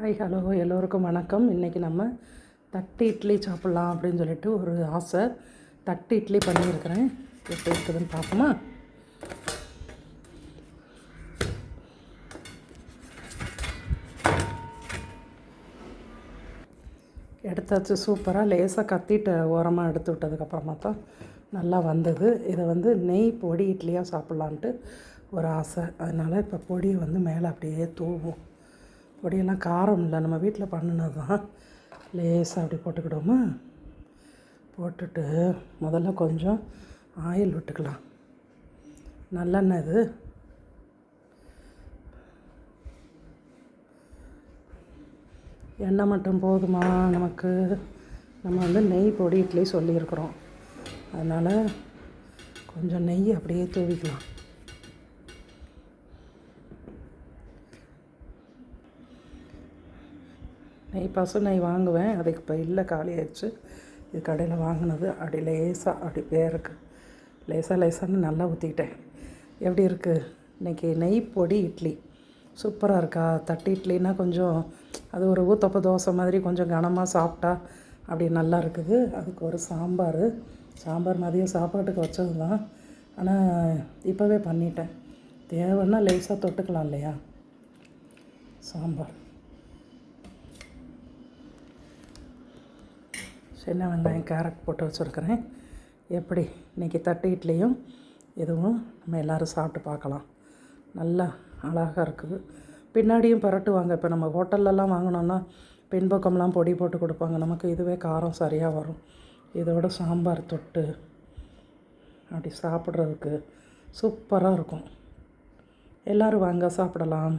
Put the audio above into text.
Hi hello எல்லோருக்கும் வணக்கம். இன்றைக்கி நம்ம தட்டு இட்லி சாப்பிட்லாம் அப்படின்னு சொல்லிட்டு ஒரு ஆசை. தட்டு இட்லி பண்ணியிருக்கிறேன். எப்படி இருக்குதுன்னு பார்ப்போமா? எடுத்தாச்சு. சூப்பராக லேசாக கத்திட்டு ஓரமாக எடுத்து விட்டதுக்கப்புறமா தான் நல்லா வந்தது. இதை நெய் பொடி இட்லியாக சாப்பிட்லான்ட்டு ஒரு ஆசை. அதனால் இப்போ பொடியை மேலே அப்படியே தூவும். பொடியெல்லாம் காரம் இல்லை, நம்ம வீட்டில் பண்ணினது தான். லேசாக அப்படி போட்டுக்கிடுவோமா? போட்டுட்டு முதல்ல கொஞ்சம் ஆயில் விட்டுக்கலாம். நல்லெண்ணெய் இது. எண்ணெய் மட்டும் போதுமா நமக்கு? நம்ம நெய் பொடி இட்லி சொல்லியிருக்கிறோம். அதனால் கொஞ்சம் நெய் அப்படியே தூவிக்கலாம். நெய் பசு நெய் வாங்குவேன், அதுக்கு இப்போ இல்லை, காலி ஆயிடுச்சு. இது கடையில் வாங்கினது. அப்படி லேசாக அப்படி பேருக்கு லேசான்னு நல்லா ஊற்றிக்கிட்டேன். எப்படி இருக்குது இன்றைக்கி நெய் பொடி இட்லி? சூப்பராக இருக்கா? தட்டு இட்லின்னா கொஞ்சம் அது ஒரு ஊத்தப்ப தோசை மாதிரி கொஞ்சம் கனமாக சாப்பிட்டா அப்படி நல்லா இருக்குது. அதுக்கு ஒரு சாம்பார் மதியம் சாப்பாட்டுக்கு வச்சது தான், ஆனால் இப்போவே பண்ணிட்டேன். தேவைன்னா லேசாக தொட்டுக்கலாம் இல்லையா? சாம்பார் சின்ன வெங்காயம் கேரட் போட்டு வச்சுருக்கிறேன். எப்படி இன்றைக்கி தட்டு இட்லியும் இதுவும் நம்ம எல்லோரும் சாப்பிட்டு பார்க்கலாம். நல்லா அழகாக இருக்குது. பின்னாடியும் பரட்டுவாங்க. இப்போ நம்ம ஹோட்டல்லலாம் வாங்கினோன்னா பின்பக்கம்லாம் பொடி போட்டு கொடுப்பாங்க. நமக்கு இதுவே காரம் சரியாக வரும். இதோட சாம்பார் தொட்டு அப்படி சாப்பிட்றதுக்கு சூப்பராக இருக்கும். எல்லோரும் வாங்க சாப்பிடலாம்.